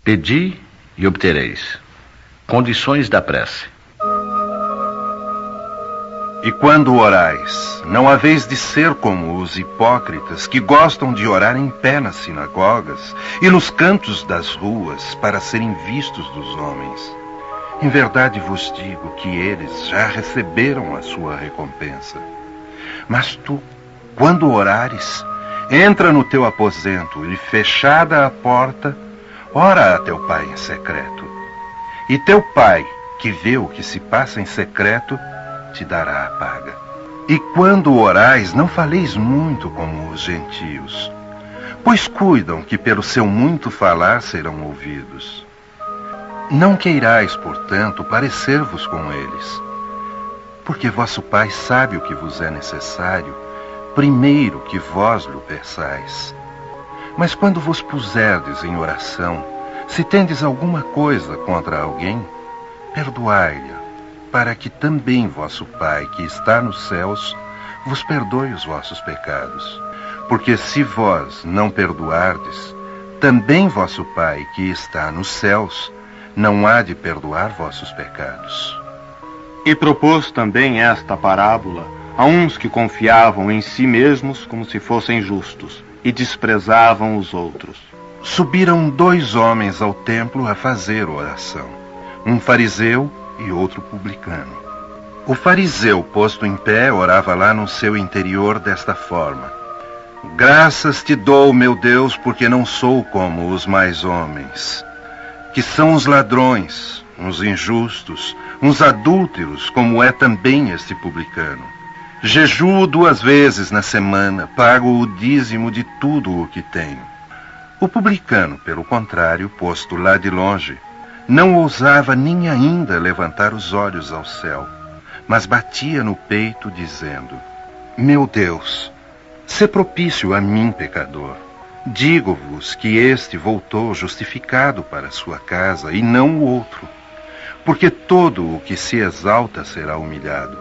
Pedi e obtereis. Condições da prece. E quando orais, não haveis de ser como os hipócritas que gostam de orar em pé nas sinagogas e nos cantos das ruas para serem vistos dos homens. Em verdade vos digo que eles já receberam a sua recompensa. Mas tu, quando orares, entra no teu aposento e, fechada a porta, ora a teu pai em secreto. E teu pai, que vê o que se passa em secreto, te dará a paga. E quando orais, não faleis muito como os gentios, pois cuidam que pelo seu muito falar serão ouvidos. Não queirais, portanto, parecer-vos com eles, porque vosso Pai sabe o que vos é necessário, primeiro que vós lhe peçais. Mas quando vos puserdes em oração, se tendes alguma coisa contra alguém, perdoai-lhe, para que também vosso Pai, que está nos céus, vos perdoe os vossos pecados. Porque se vós não perdoardes, também vosso Pai, que está nos céus, não há de perdoar vossos pecados. E propôs também esta parábola a uns que confiavam em si mesmos como se fossem justos e desprezavam os outros. Subiram 2 homens ao templo a fazer oração, um fariseu e outro publicano. O fariseu, posto em pé, orava lá no seu interior desta forma: Graças te dou, meu Deus, porque não sou como os mais homens, que são os ladrões, uns injustos, uns adúlteros, como é também este publicano. Jejuo 2 vezes na semana, pago o dízimo de tudo o que tenho. O publicano, pelo contrário, posto lá de longe, não ousava nem ainda levantar os olhos ao céu, mas batia no peito, dizendo: Meu Deus, sê propício a mim, pecador. Digo-vos que este voltou justificado para sua casa, e não o outro. Porque todo o que se exalta será humilhado,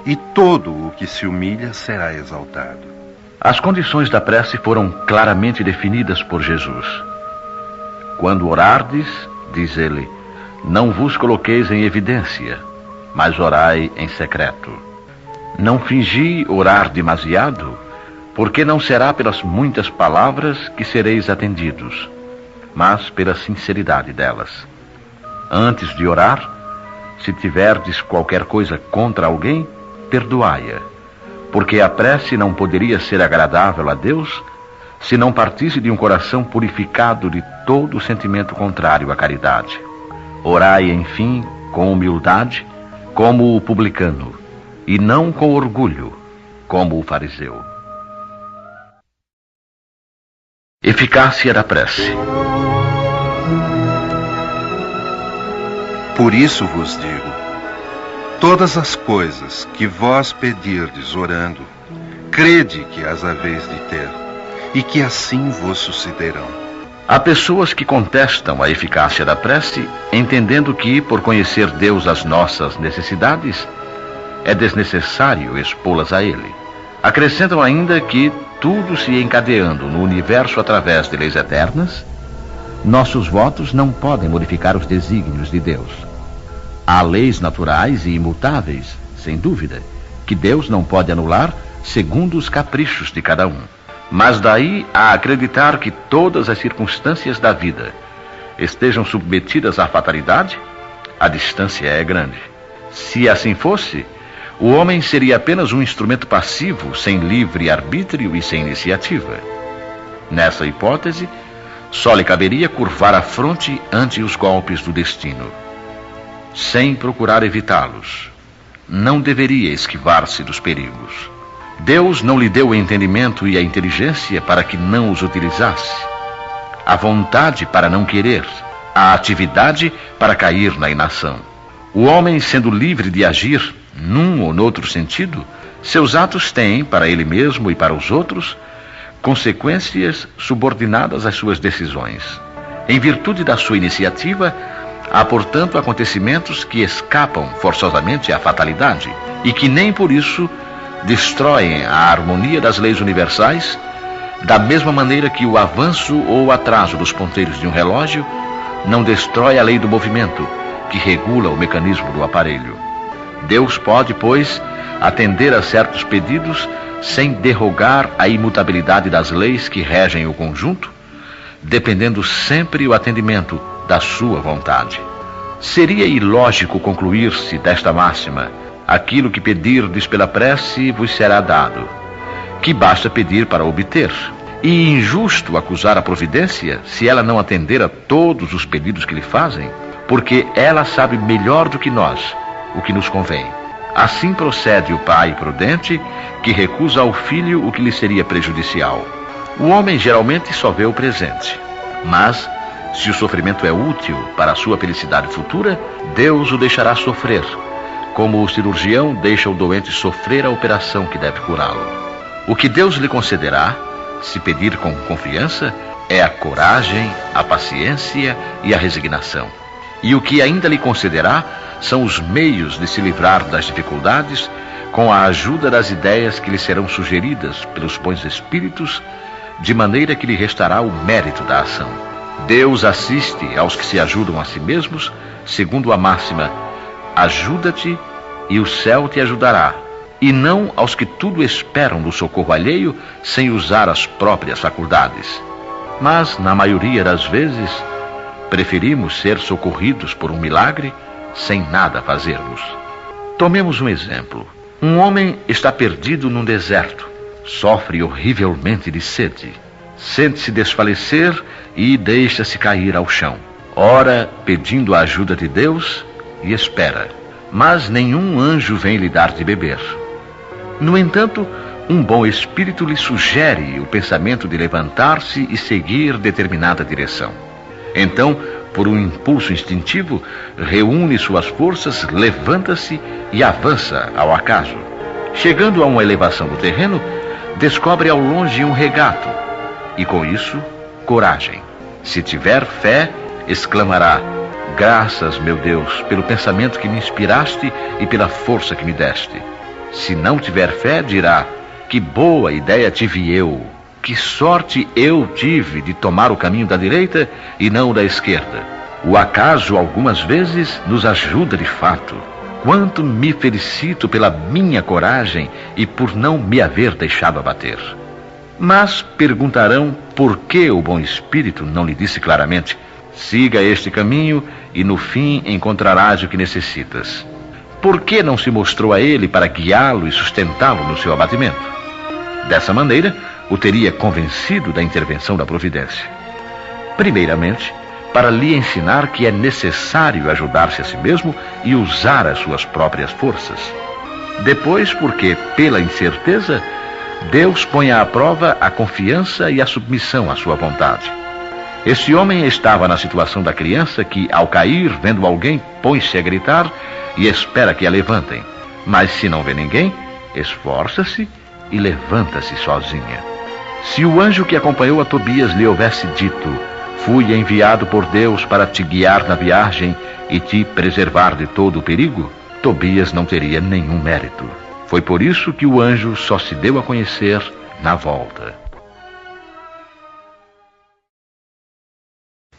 e todo o que se humilha será exaltado. As condições da prece foram claramente definidas por Jesus. Quando orardes, diz ele, não vos coloqueis em evidência, mas orai em secreto. Não fingi orar demasiado, porque não será pelas muitas palavras que sereis atendidos, mas pela sinceridade delas. Antes de orar, se tiverdes qualquer coisa contra alguém, perdoai-a, porque a prece não poderia ser agradável a Deus se não partisse de um coração purificado de todo sentimento contrário à caridade. Orai, enfim, com humildade, como o publicano, e não com orgulho, como o fariseu. Eficácia da prece. Por isso vos digo, todas as coisas que vós pedirdes orando, crede que as haveis de ter, e que assim vos sucederão. Há pessoas que contestam a eficácia da prece, entendendo que, por conhecer Deus as nossas necessidades, é desnecessário expô-las a Ele. Acrescentam ainda que, tudo se encadeando no universo através de leis eternas, nossos votos não podem modificar os desígnios de Deus. Há leis naturais e imutáveis, sem dúvida, que Deus não pode anular segundo os caprichos de cada um. Mas daí a acreditar que todas as circunstâncias da vida estejam submetidas à fatalidade, a distância é grande. Se assim fosse, o homem seria apenas um instrumento passivo, sem livre arbítrio e sem iniciativa. Nessa hipótese, só lhe caberia curvar a fronte ante os golpes do destino, sem procurar evitá-los. Não deveria esquivar-se dos perigos. Deus não lhe deu o entendimento e a inteligência para que não os utilizasse, a vontade para não querer, a atividade para cair na inação. O homem, sendo livre de agir num ou noutro sentido, seus atos têm, para ele mesmo e para os outros, consequências subordinadas às suas decisões. Em virtude da sua iniciativa, há, portanto, acontecimentos que escapam forçosamente à fatalidade e que nem por isso destroem a harmonia das leis universais, da mesma maneira que o avanço ou o atraso dos ponteiros de um relógio não destrói a lei do movimento, que regula o mecanismo do aparelho. Deus pode, pois, atender a certos pedidos sem derrogar a imutabilidade das leis que regem o conjunto, dependendo sempre o atendimento da sua vontade. Seria ilógico concluir-se desta máxima: aquilo que pedirdes pela prece vos será dado, que basta pedir para obter. E injusto acusar a providência se ela não atender a todos os pedidos que lhe fazem, porque ela sabe melhor do que nós o que nos convém. Assim procede o pai prudente, que recusa ao filho o que lhe seria prejudicial. O homem geralmente só vê o presente, mas se o sofrimento é útil para a sua felicidade futura, Deus o deixará sofrer, como o cirurgião deixa o doente sofrer a operação que deve curá-lo. O que Deus lhe concederá, se pedir com confiança, é a coragem, a paciência e a resignação. E o que ainda lhe concederá são os meios de se livrar das dificuldades com a ajuda das ideias que lhe serão sugeridas pelos bons espíritos, de maneira que lhe restará o mérito da ação. Deus assiste aos que se ajudam a si mesmos, segundo a máxima: ajuda-te e o céu te ajudará, e não aos que tudo esperam do socorro alheio sem usar as próprias faculdades. Mas, na maioria das vezes, preferimos ser socorridos por um milagre sem nada fazermos. Tomemos um exemplo. Um homem está perdido num deserto, sofre horrivelmente de sede, sente-se desfalecer e deixa-se cair ao chão. Ora, pedindo a ajuda de Deus, e espera, mas nenhum anjo vem lhe dar de beber. No entanto, um bom espírito lhe sugere o pensamento de levantar-se e seguir determinada direção. Então, por um impulso instintivo, reúne suas forças, levanta-se e avança ao acaso. Chegando a uma elevação do terreno, descobre ao longe um regato, e com isso, coragem. Se tiver fé, exclamará: graças, meu Deus, pelo pensamento que me inspiraste e pela força que me deste. Se não tiver fé, dirá: que boa ideia tive eu, que sorte eu tive de tomar o caminho da direita e não o da esquerda. O acaso, algumas vezes, nos ajuda de fato. Quanto me felicito pela minha coragem e por não me haver deixado abater. Mas perguntarão por que o bom espírito não lhe disse claramente: siga este caminho e no fim encontrarás o que necessitas. Por que não se mostrou a ele para guiá-lo e sustentá-lo no seu abatimento? Dessa maneira, o teria convencido da intervenção da providência. Primeiramente, para lhe ensinar que é necessário ajudar-se a si mesmo e usar as suas próprias forças. Depois, porque, pela incerteza, Deus põe à prova a confiança e a submissão à sua vontade. Esse homem estava na situação da criança que, ao cair, vendo alguém, põe-se a gritar e espera que a levantem. Mas se não vê ninguém, esforça-se e levanta-se sozinha. Se o anjo que acompanhou a Tobias lhe houvesse dito: fui enviado por Deus para te guiar na viagem e te preservar de todo o perigo, Tobias não teria nenhum mérito. Foi por isso que o anjo só se deu a conhecer na volta.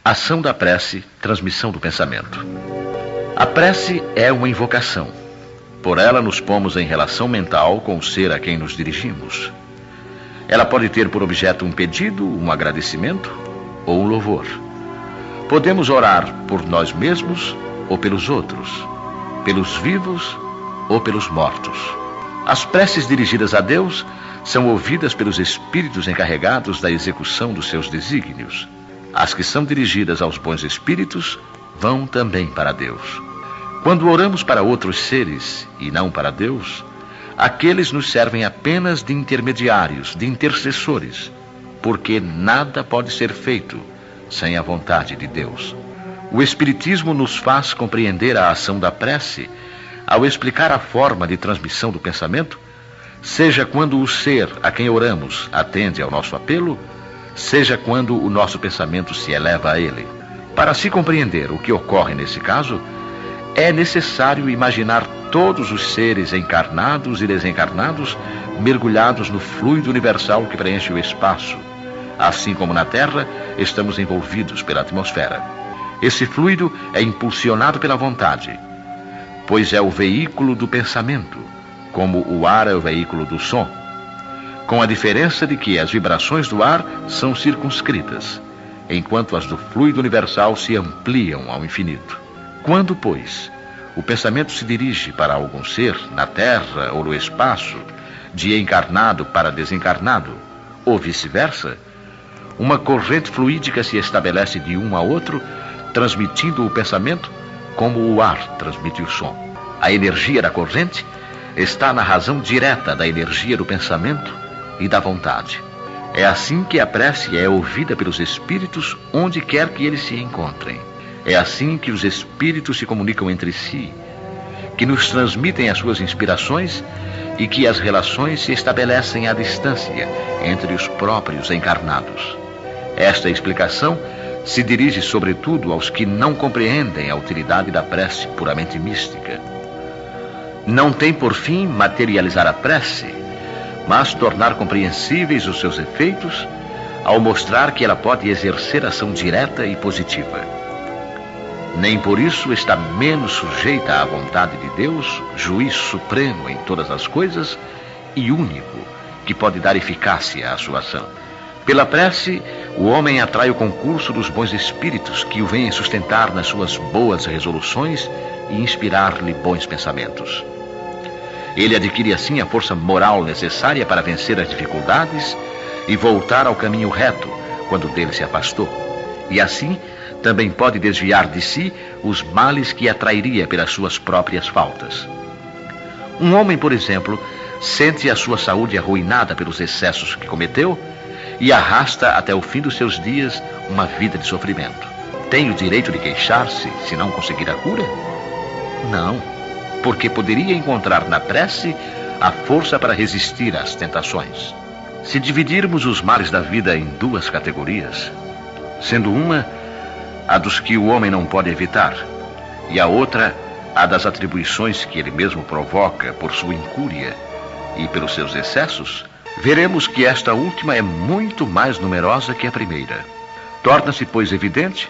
Ação da prece, transmissão do pensamento. A prece é uma invocação. Por ela nos pomos em relação mental com o ser a quem nos dirigimos. Ela pode ter por objeto um pedido, um agradecimento ou um louvor. Podemos orar por nós mesmos ou pelos outros, pelos vivos ou pelos mortos. As preces dirigidas a Deus são ouvidas pelos espíritos encarregados da execução dos seus desígnios. As que são dirigidas aos bons espíritos vão também para Deus. Quando oramos para outros seres e não para Deus, aqueles nos servem apenas de intermediários, de intercessores, porque nada pode ser feito sem a vontade de Deus. O Espiritismo nos faz compreender a ação da prece ao explicar a forma de transmissão do pensamento, seja quando o ser a quem oramos atende ao nosso apelo, seja quando o nosso pensamento se eleva a ele. Para se compreender o que ocorre nesse caso, é necessário imaginar todos os seres encarnados e desencarnados mergulhados no fluido universal que preenche o espaço. Assim como na Terra, estamos envolvidos pela atmosfera. Esse fluido é impulsionado pela vontade, pois é o veículo do pensamento, como o ar é o veículo do som, com a diferença de que as vibrações do ar são circunscritas, enquanto as do fluido universal se ampliam ao infinito. Quando, pois, o pensamento se dirige para algum ser, na Terra ou no espaço, de encarnado para desencarnado, ou vice-versa, uma corrente fluídica se estabelece de um a outro, transmitindo o pensamento como o ar transmite o som. A energia da corrente está na razão direta da energia do pensamento e da vontade. É assim que a prece é ouvida pelos espíritos onde quer que eles se encontrem. É assim que os espíritos se comunicam entre si, que nos transmitem as suas inspirações e que as relações se estabelecem à distância entre os próprios encarnados. Esta explicação se dirige sobretudo aos que não compreendem a utilidade da prece puramente mística. Não tem por fim materializar a prece, mas tornar compreensíveis os seus efeitos ao mostrar que ela pode exercer ação direta e positiva. Nem por isso está menos sujeita à vontade de Deus, juiz supremo em todas as coisas e único que pode dar eficácia à sua ação. Pela prece, o homem atrai o concurso dos bons espíritos que o vêm sustentar nas suas boas resoluções e inspirar-lhe bons pensamentos. Ele adquire assim a força moral necessária para vencer as dificuldades e voltar ao caminho reto quando dele se afastou. E assim também pode desviar de si os males que atrairia pelas suas próprias faltas. Um homem, por exemplo, sente a sua saúde arruinada pelos excessos que cometeu e arrasta até o fim dos seus dias uma vida de sofrimento. Tem o direito de queixar-se se não conseguir a cura? Não, porque poderia encontrar na prece a força para resistir às tentações. Se dividirmos os males da vida em duas categorias, sendo uma a dos que o homem não pode evitar, e a outra a das atribuições que ele mesmo provoca por sua incúria e pelos seus excessos, veremos que esta última é muito mais numerosa que a primeira. Torna-se, pois, evidente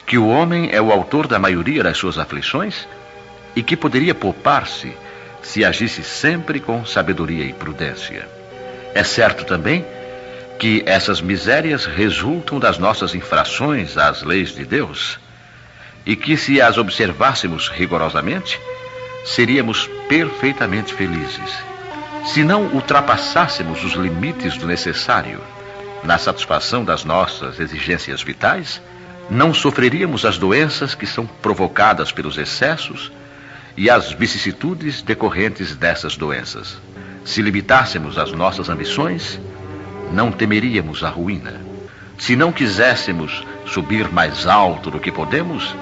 que o homem é o autor da maioria das suas aflições e que poderia poupar-se se agisse sempre com sabedoria e prudência. É certo também que essas misérias resultam das nossas infrações às leis de Deus e que, se as observássemos rigorosamente, seríamos perfeitamente felizes. Se não ultrapassássemos os limites do necessário na satisfação das nossas exigências vitais, não sofreríamos as doenças que são provocadas pelos excessos e as vicissitudes decorrentes dessas doenças. Se limitássemos as nossas ambições, não temeríamos a ruína. Se não quiséssemos subir mais alto do que podemos,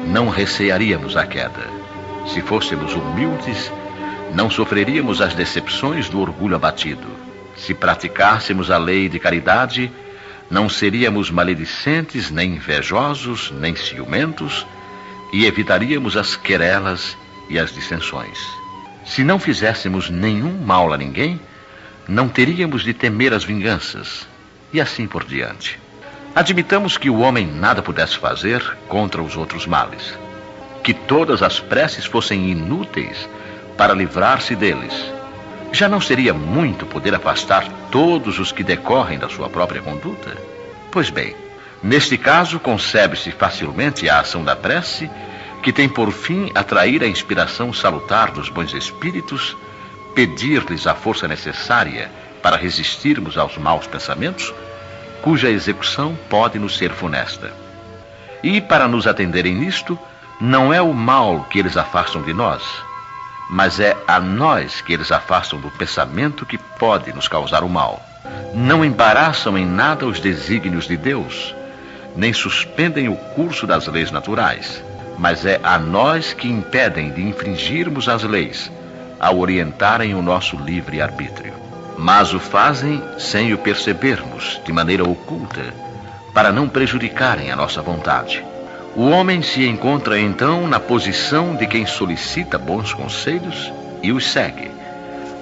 não recearíamos a queda. Se fôssemos humildes, não sofreríamos as decepções do orgulho abatido. Se praticássemos a lei de caridade, não seríamos maledicentes, nem invejosos, nem ciumentos, e evitaríamos as querelas e as dissensões. Se não fizéssemos nenhum mal a ninguém, não teríamos de temer as vinganças, e assim por diante. Admitamos que o homem nada pudesse fazer contra os outros males, que todas as preces fossem inúteis para livrar-se deles. Já não seria muito poder afastar todos os que decorrem da sua própria conduta? Pois bem, neste caso concebe-se facilmente a ação da prece, que tem por fim atrair a inspiração salutar dos bons espíritos, pedir-lhes a força necessária para resistirmos aos maus pensamentos, cuja execução pode nos ser funesta. E, para nos atenderem nisto, não é o mal que eles afastam de nós, mas é a nós que eles afastam do pensamento que pode nos causar o mal. Não embaraçam em nada os desígnios de Deus, nem suspendem o curso das leis naturais, mas é a nós que impedem de infringirmos as leis, ao orientarem o nosso livre-arbítrio. Mas o fazem sem o percebermos, de maneira oculta, para não prejudicarem a nossa vontade. O homem se encontra então na posição de quem solicita bons conselhos e os segue,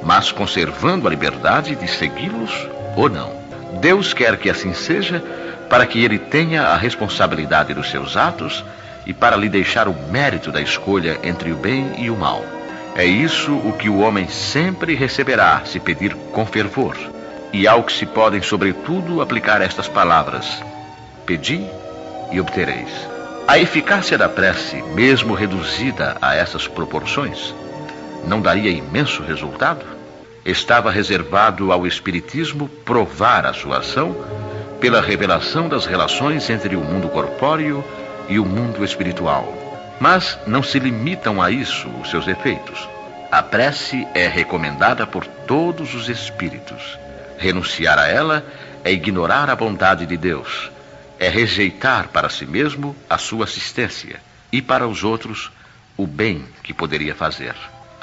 mas conservando a liberdade de segui-los ou não. Deus quer que assim seja, para que ele tenha a responsabilidade dos seus atos e para lhe deixar o mérito da escolha entre o bem e o mal. É isso o que o homem sempre receberá se pedir com fervor, e ao que se podem, sobretudo, aplicar estas palavras: pedi e obtereis. A eficácia da prece, mesmo reduzida a essas proporções, não daria imenso resultado? Estava reservado ao Espiritismo provar a sua ação pela revelação das relações entre o mundo corpóreo e o mundo espiritual. Mas não se limitam a isso os seus efeitos. A prece é recomendada por todos os espíritos. Renunciar a ela é ignorar a bondade de Deus, é rejeitar para si mesmo a sua assistência e para os outros o bem que poderia fazer.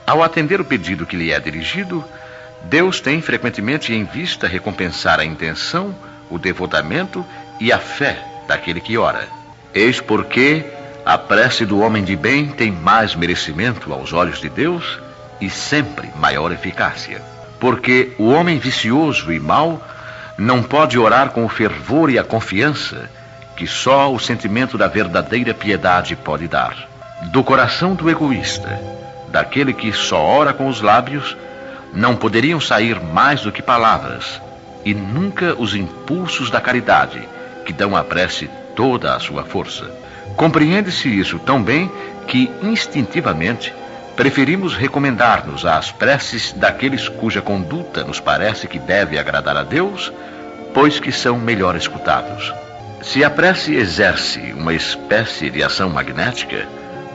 Ao atender o pedido que lhe é dirigido, Deus tem frequentemente em vista recompensar a intenção, o devotamento e a fé daquele que ora. Eis porque a prece do homem de bem tem mais merecimento aos olhos de Deus e sempre maior eficácia. Porque o homem vicioso e mau não pode orar com o fervor e a confiança que só o sentimento da verdadeira piedade pode dar. Do coração do egoísta, daquele que só ora com os lábios, não poderiam sair mais do que palavras, e nunca os impulsos da caridade, que dão à prece toda a sua força. Compreende-se isso tão bem que, instintivamente, preferimos recomendar-nos às preces daqueles cuja conduta nos parece que deve agradar a Deus, pois que são melhor escutados. Se a prece exerce uma espécie de ação magnética,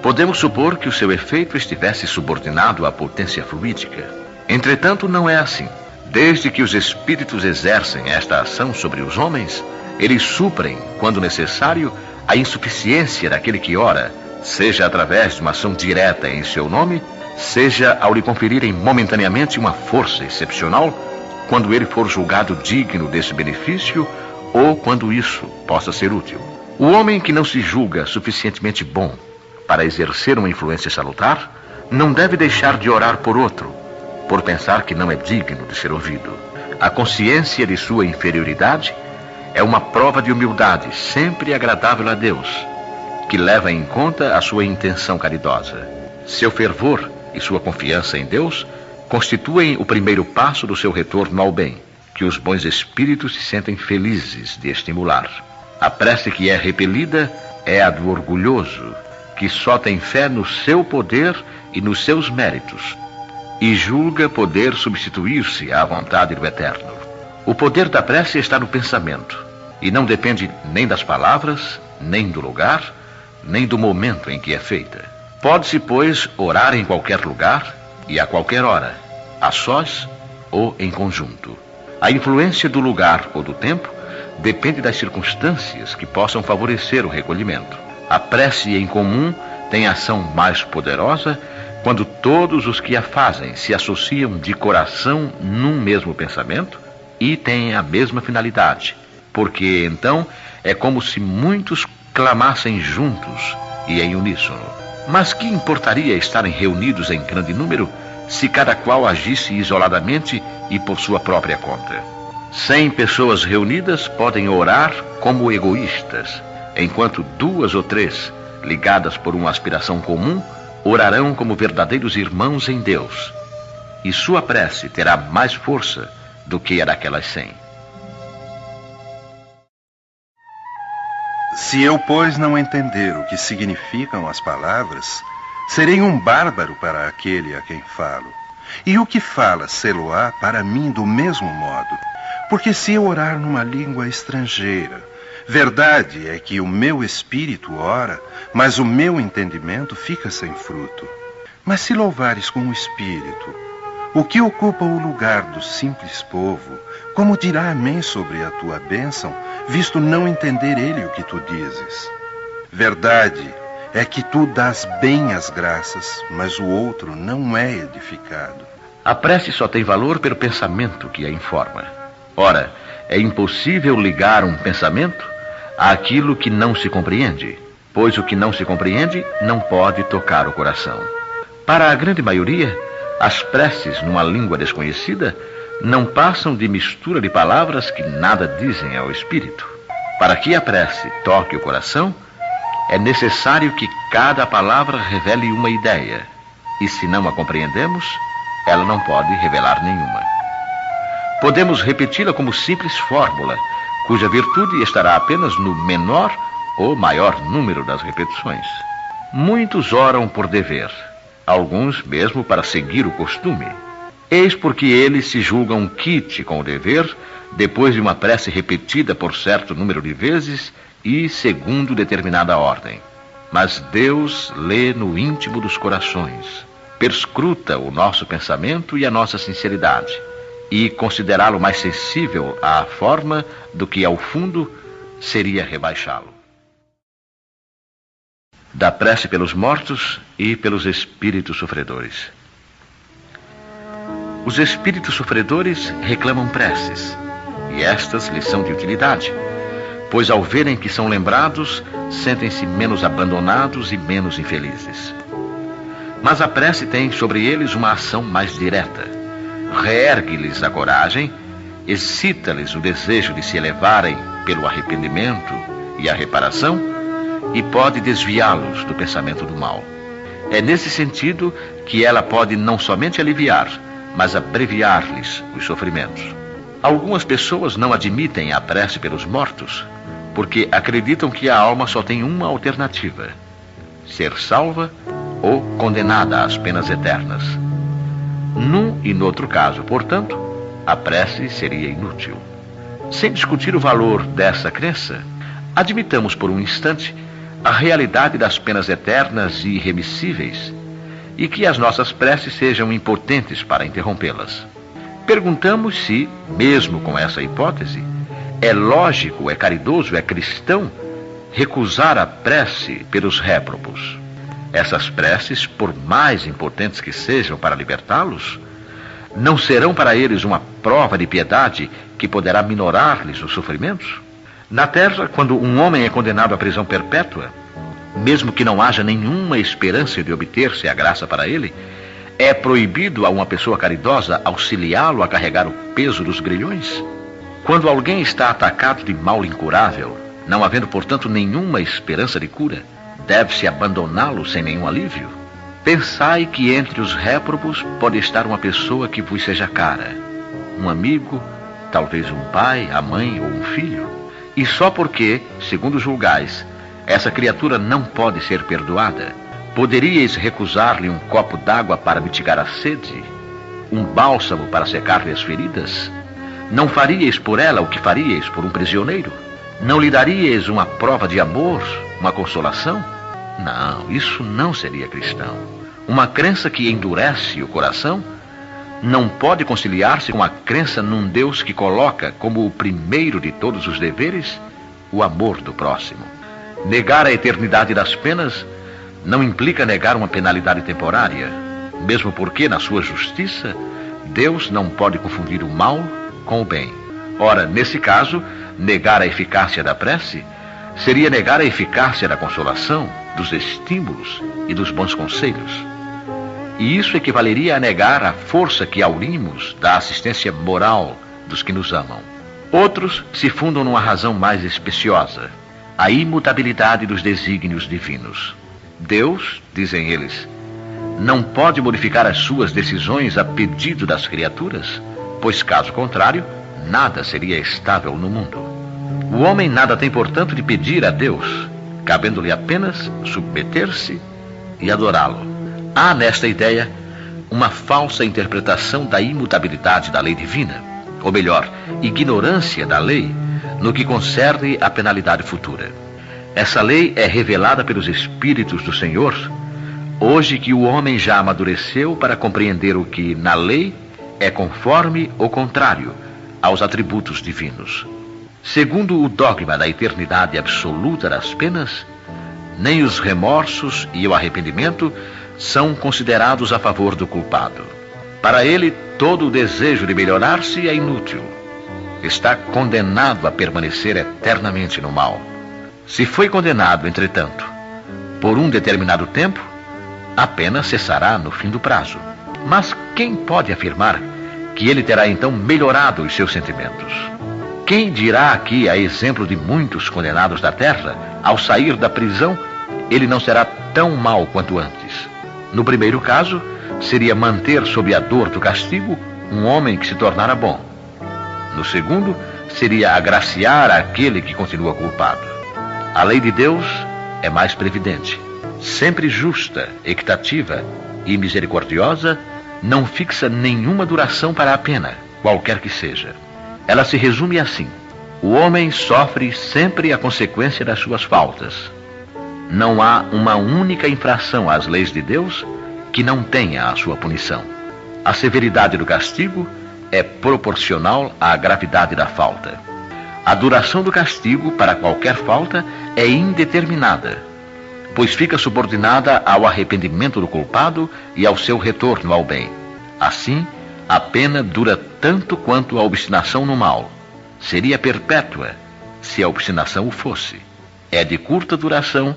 podemos supor que o seu efeito estivesse subordinado à potência fluídica. Entretanto, não é assim. Desde que os espíritos exercem esta ação sobre os homens, eles suprem, quando necessário, a insuficiência daquele que ora, seja através de uma ação direta em seu nome, seja ao lhe conferirem momentaneamente uma força excepcional, quando ele for julgado digno desse benefício, ou quando isso possa ser útil. O homem que não se julga suficientemente bom para exercer uma influência salutar, não deve deixar de orar por outro, por pensar que não é digno de ser ouvido. A consciência de sua inferioridade é uma prova de humildade sempre agradável a Deus, que leva em conta a sua intenção caridosa. Seu fervor e sua confiança em Deus constituem o primeiro passo do seu retorno ao bem, que os bons espíritos se sentem felizes de estimular. A prece que é repelida é a do orgulhoso, que só tem fé no seu poder e nos seus méritos, e julga poder substituir-se à vontade do Eterno. O poder da prece está no pensamento, e não depende nem das palavras, nem do lugar, nem do momento em que é feita. Pode-se, pois, orar em qualquer lugar e a qualquer hora, a sós ou em conjunto. A influência do lugar ou do tempo depende das circunstâncias que possam favorecer o recolhimento. A prece em comum tem ação mais poderosa quando todos os que a fazem se associam de coração num mesmo pensamento e têm a mesma finalidade, porque então é como se muitos clamassem juntos e em uníssono. Mas que importaria estarem reunidos em grande número se cada qual agisse isoladamente e por sua própria conta? 100 pessoas reunidas podem orar como egoístas, enquanto 2 ou 3, ligadas por uma aspiração comum, orarão como verdadeiros irmãos em Deus, e sua prece terá mais força do que a daquelas 100. Se eu, pois, não entender o que significam as palavras, serei um bárbaro para aquele a quem falo. E o que fala sê-lo-á para mim do mesmo modo. Porque se eu orar numa língua estrangeira, verdade é que o meu espírito ora, mas o meu entendimento fica sem fruto. Mas se louvares com o espírito, o que ocupa o lugar do simples povo, como dirá amém sobre a tua bênção, visto não entender ele o que tu dizes? Verdade é que tu dás bem as graças, mas o outro não é edificado. A prece só tem valor pelo pensamento que a informa. Ora, é impossível ligar um pensamento àquilo que não se compreende, pois o que não se compreende não pode tocar o coração. Para a grande maioria, as preces numa língua desconhecida não passam de mistura de palavras que nada dizem ao espírito. Para que a prece toque o coração, é necessário que cada palavra revele uma ideia, e se não a compreendemos, ela não pode revelar nenhuma. Podemos repeti-la como simples fórmula, cuja virtude estará apenas no menor ou maior número das repetições. Muitos oram por dever, alguns mesmo para seguir o costume. Eis porque eles se julgam quite com o dever, depois de uma prece repetida por certo número de vezes e segundo determinada ordem. Mas Deus lê no íntimo dos corações, perscruta o nosso pensamento e a nossa sinceridade, e considerá-lo mais sensível à forma do que ao fundo seria rebaixá-lo. Da prece pelos mortos e pelos espíritos sofredores. Os espíritos sofredores reclamam preces, e estas lhes são de utilidade, pois ao verem que são lembrados, sentem-se menos abandonados e menos infelizes. Mas a prece tem sobre eles uma ação mais direta. Reergue-lhes a coragem, excita-lhes o desejo de se elevarem pelo arrependimento e a reparação, e pode desviá-los do pensamento do mal. É nesse sentido que ela pode não somente aliviar, mas abreviar-lhes os sofrimentos. Algumas pessoas não admitem a prece pelos mortos, porque acreditam que a alma só tem uma alternativa: ser salva ou condenada às penas eternas. Num e no outro caso, portanto, a prece seria inútil. Sem discutir o valor dessa crença, admitamos por um instante a realidade das penas eternas e irremissíveis, e que as nossas preces sejam impotentes para interrompê-las. Perguntamos se, mesmo com essa hipótese, é lógico, é caridoso, é cristão recusar a prece pelos réprobos. Essas preces, por mais impotentes que sejam para libertá-los, não serão para eles uma prova de piedade que poderá minorar-lhes os sofrimentos? Na terra, quando um homem é condenado à prisão perpétua, mesmo que não haja nenhuma esperança de obter-se a graça para ele, é proibido a uma pessoa caridosa auxiliá-lo a carregar o peso dos grilhões? Quando alguém está atacado de mal incurável, não havendo, portanto, nenhuma esperança de cura, deve-se abandoná-lo sem nenhum alívio? Pensai que entre os réprobos pode estar uma pessoa que vos seja cara, um amigo, talvez um pai, a mãe ou um filho, e só porque, segundo julgais, essa criatura não pode ser perdoada, poderíeis recusar-lhe um copo d'água para mitigar a sede, um bálsamo para secar-lhe as feridas? Não faríeis por ela o que faríeis por um prisioneiro? Não lhe daríeis uma prova de amor, uma consolação? Não, isso não seria cristão. Uma crença que endurece o coração não pode conciliar-se com a crença num Deus que coloca como o primeiro de todos os deveres o amor do próximo. Negar a eternidade das penas não implica negar uma penalidade temporária, mesmo porque, na sua justiça, Deus não pode confundir o mal com o bem. Ora, nesse caso, negar a eficácia da prece seria negar a eficácia da consolação, dos estímulos e dos bons conselhos. E isso equivaleria a negar a força que aurimos da assistência moral dos que nos amam. Outros se fundam numa razão mais especiosa: a imutabilidade dos desígnios divinos. Deus, dizem eles, não pode modificar as suas decisões a pedido das criaturas, pois, caso contrário, nada seria estável no mundo. O homem nada tem, portanto, de pedir a Deus, cabendo-lhe apenas submeter-se e adorá-lo. Há nesta ideia uma falsa interpretação da imutabilidade da lei divina, ou melhor, ignorância da lei no que concerne à penalidade futura. Essa lei é revelada pelos Espíritos do Senhor, hoje que o homem já amadureceu para compreender o que, na lei, é conforme ou contrário aos atributos divinos. Segundo o dogma da eternidade absoluta das penas, nem os remorsos e o arrependimento são considerados a favor do culpado. Para ele, todo o desejo de melhorar-se é inútil. Está condenado a permanecer eternamente no mal. Se foi condenado, entretanto, por um determinado tempo, a pena cessará no fim do prazo. Mas quem pode afirmar que ele terá então melhorado os seus sentimentos? quem dirá aqui, a exemplo de muitos condenados da terra, ao sair da prisão, ele não será tão mau quanto antes? No primeiro caso, seria manter sob a dor do castigo um homem que se tornara bom. No segundo, seria agraciar aquele que continua culpado. A lei de Deus é mais previdente, sempre justa, equitativa e misericordiosa, não fixa nenhuma duração para a pena, qualquer que seja. Ela se resume assim: o homem sofre sempre a consequência das suas faltas. Não há uma única infração às leis de Deus que não tenha a sua punição. A severidade do castigo é proporcional à gravidade da falta. A duração do castigo para qualquer falta é indeterminada, pois fica subordinada ao arrependimento do culpado e ao seu retorno ao bem. Assim, a pena dura tanto quanto a obstinação no mal. Seria perpétua se a obstinação o fosse. É de curta duração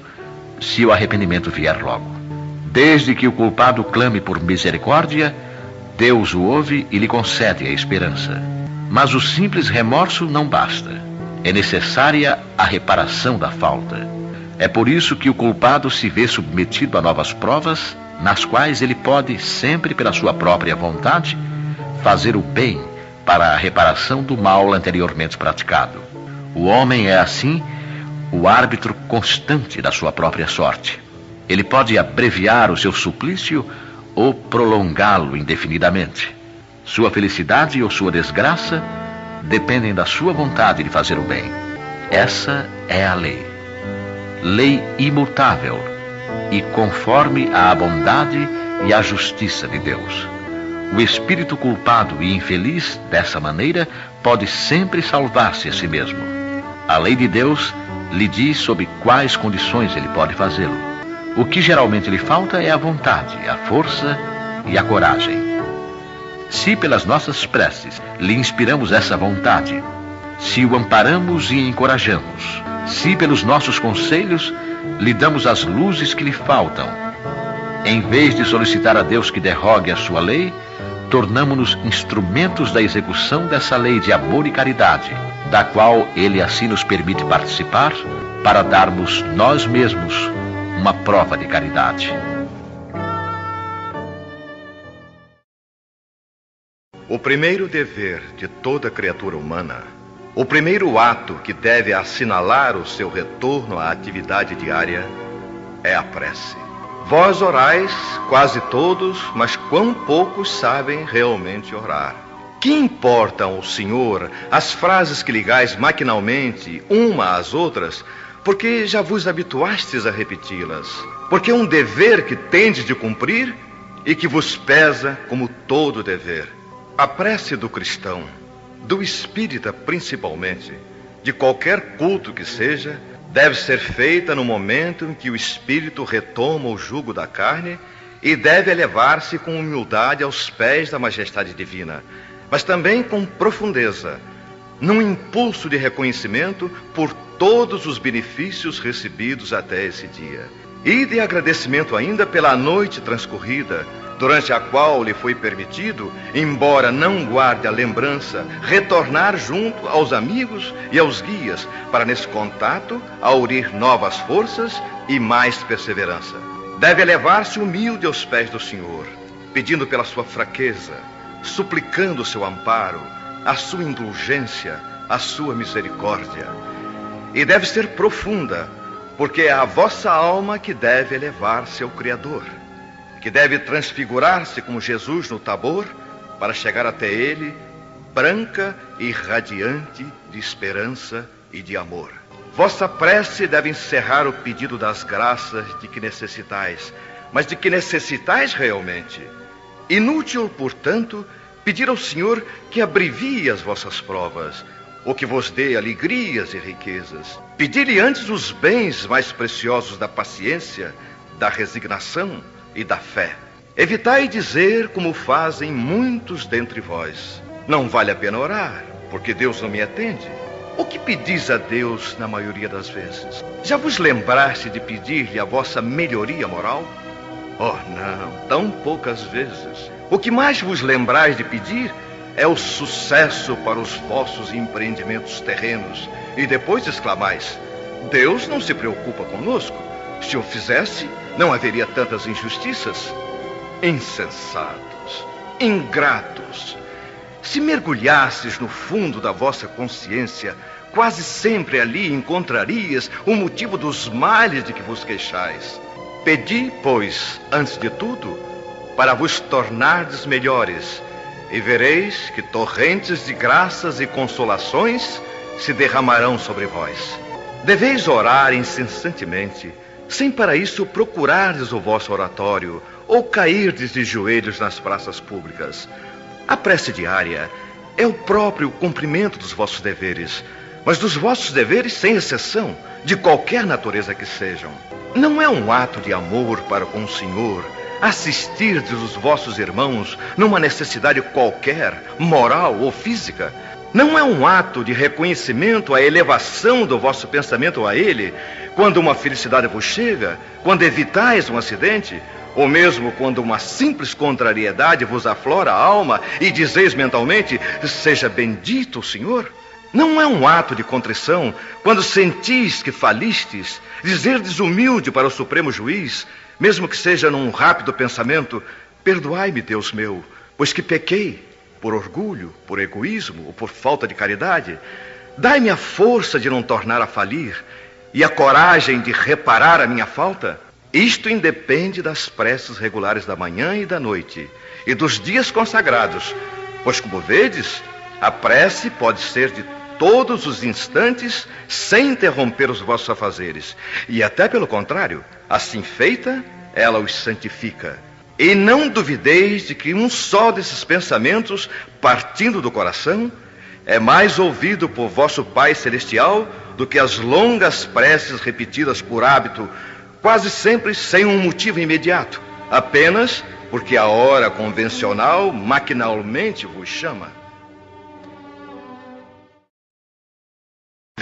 se o arrependimento vier logo. Desde que o culpado clame por misericórdia, Deus o ouve e lhe concede a esperança. Mas o simples remorso não basta. É necessária a reparação da falta. É por isso que o culpado se vê submetido a novas provas, nas quais ele pode, sempre pela sua própria vontade, fazer o bem para a reparação do mal anteriormente praticado. O homem é, assim, o árbitro constante da sua própria sorte. Ele pode abreviar o seu suplício ou prolongá-lo indefinidamente. Sua felicidade ou sua desgraça dependem da sua vontade de fazer o bem. Essa é a lei. Lei imutável e conforme à bondade e à justiça de Deus. O espírito culpado e infeliz, dessa maneira, pode sempre salvar-se a si mesmo. A lei de Deus lhe diz sob quais condições ele pode fazê-lo. O que geralmente lhe falta é a vontade, a força e a coragem. Se pelas nossas preces lhe inspiramos essa vontade, se o amparamos e encorajamos, se pelos nossos conselhos lhe damos as luzes que lhe faltam, em vez de solicitar a Deus que derrogue a sua lei, tornamo-nos instrumentos da execução dessa lei de amor e caridade, da qual ele assim nos permite participar, para darmos nós mesmos uma prova de caridade. O primeiro dever de toda criatura humana, o primeiro ato que deve assinalar o seu retorno à atividade diária, é a prece. Vós orais, quase todos, mas quão poucos sabem realmente orar. Que importam ao Senhor as frases que ligais maquinalmente uma às outras, porque já vos habituastes a repeti-las? Porque é um dever que tendes de cumprir e que vos pesa como todo dever. A prece do cristão, do espírita principalmente, de qualquer culto que seja, deve ser feita no momento em que o espírito retoma o jugo da carne e deve elevar-se com humildade aos pés da majestade divina, mas também com profundeza, num impulso de reconhecimento por todos os benefícios recebidos até esse dia. E de agradecimento ainda pela noite transcorrida, durante a qual lhe foi permitido, embora não guarde a lembrança, retornar junto aos amigos e aos guias, para nesse contato aurir novas forças e mais perseverança. Deve elevar-se humilde aos pés do Senhor, pedindo pela sua fraqueza, suplicando o seu amparo, a sua indulgência, a sua misericórdia. E deve ser profunda, porque é a vossa alma que deve elevar-se ao Criador, que deve transfigurar-se como Jesus no Tabor, para chegar até Ele, branca e radiante de esperança e de amor. Vossa prece deve encerrar o pedido das graças de que necessitais, mas de que necessitais realmente. Inútil, portanto, pedir ao Senhor que abrevie as vossas provas, ou que vos dê alegrias e riquezas. Pedir-lhe antes os bens mais preciosos da paciência, da resignação e da fé. Evitai dizer como fazem muitos dentre vós: não vale a pena orar, porque Deus não me atende. O que pedis a Deus na maioria das vezes? Já vos lembraste de pedir-lhe a vossa melhoria moral? Oh, não, tão poucas vezes. O que mais vos lembrais de pedir é o sucesso para os vossos empreendimentos terrenos. E depois exclamais: Deus não se preocupa conosco. Se o fizesse, não haveria tantas injustiças. Insensatos, ingratos. Se mergulhasses no fundo da vossa consciência, quase sempre ali encontrarias o motivo dos males de que vos queixais. Pedi, pois, antes de tudo, para vos tornardes melhores, e vereis que torrentes de graças e consolações se derramarão sobre vós. Deveis orar incessantemente, sem para isso procurardes o vosso oratório, ou cairdes de joelhos nas praças públicas. A prece diária é o próprio cumprimento dos vossos deveres, mas dos vossos deveres sem exceção, de qualquer natureza que sejam. Não é um ato de amor para com o Senhor assistirdes os vossos irmãos numa necessidade qualquer, moral ou física. Não é um ato de reconhecimento à elevação do vosso pensamento a Ele, quando uma felicidade vos chega, quando evitais um acidente, ou mesmo quando uma simples contrariedade vos aflora a alma e dizeis mentalmente: seja bendito o Senhor. Não é um ato de contrição quando sentis que falistes, dizerdes humilde para o Supremo Juiz, mesmo que seja num rápido pensamento: perdoai-me, Deus meu, pois que pequei, por orgulho, por egoísmo ou por falta de caridade. Dai-me a força de não tornar a falir e a coragem de reparar a minha falta. Isto independe das preces regulares da manhã e da noite, e dos dias consagrados, pois, como vedes, a prece pode ser de todos os instantes, sem interromper os vossos afazeres, e até pelo contrário, assim feita, ela os santifica. E não duvideis de que um só desses pensamentos, partindo do coração, é mais ouvido por vosso Pai Celestial do que as longas preces repetidas por hábito, quase sempre sem um motivo imediato, apenas porque a hora convencional maquinalmente vos chama.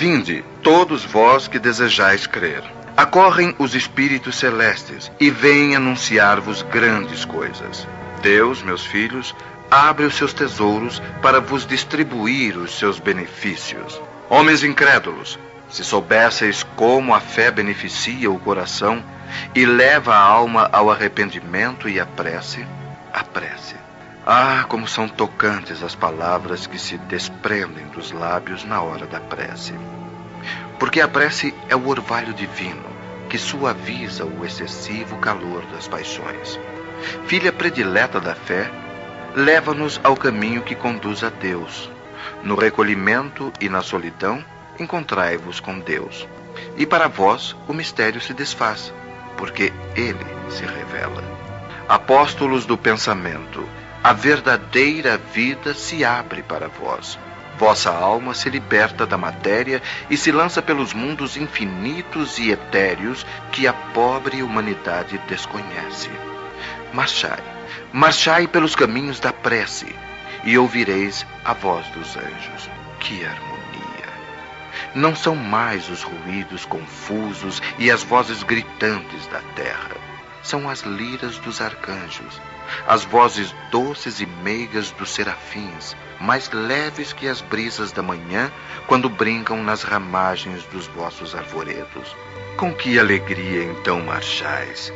Vinde, todos vós que desejais crer. Acorrem os espíritos celestes e vêm anunciar-vos grandes coisas. Deus, meus filhos, abre os seus tesouros para vos distribuir os seus benefícios. Homens incrédulos, se soubesseis como a fé beneficia o coração e leva a alma ao arrependimento e à prece, a prece. Ah, como são tocantes as palavras que se desprendem dos lábios na hora da prece. Porque a prece é o orvalho divino que suaviza o excessivo calor das paixões. Filha predileta da fé, leva-nos ao caminho que conduz a Deus. No recolhimento e na solidão, encontrai-vos com Deus. E para vós o mistério se desfaz, porque Ele se revela. Apóstolos do pensamento, a verdadeira vida se abre para vós. Vossa alma se liberta da matéria e se lança pelos mundos infinitos e etéreos que a pobre humanidade desconhece. Marchai, marchai pelos caminhos da prece e ouvireis a voz dos anjos. Que harmonia! Não são mais os ruídos confusos e as vozes gritantes da terra. São as liras dos arcanjos, as vozes doces e meigas dos serafins, mais leves que as brisas da manhã, quando brincam nas ramagens dos vossos arvoredos. Com que alegria então marchais!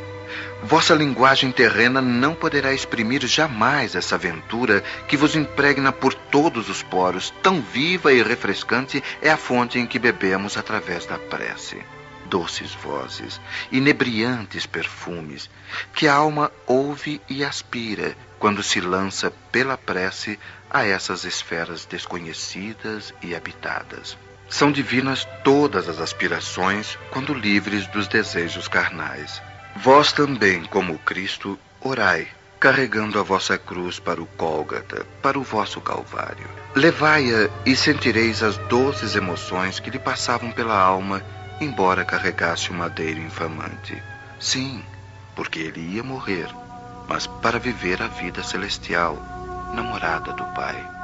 Vossa linguagem terrena não poderá exprimir jamais essa aventura que vos impregna por todos os poros. Tão viva e refrescante é a fonte em que bebemos através da prece. Doces vozes, inebriantes perfumes, que a alma ouve e aspira quando se lança pela prece a essas esferas desconhecidas e habitadas. São divinas todas as aspirações quando livres dos desejos carnais. Vós também, como Cristo, orai, carregando a vossa cruz para o Gólgota, para o vosso Calvário. Levai-a e sentireis as doces emoções que lhe passavam pela alma, embora carregasse o madeiro infamante. Sim, porque ele ia morrer, mas para viver a vida celestial, na morada do Pai.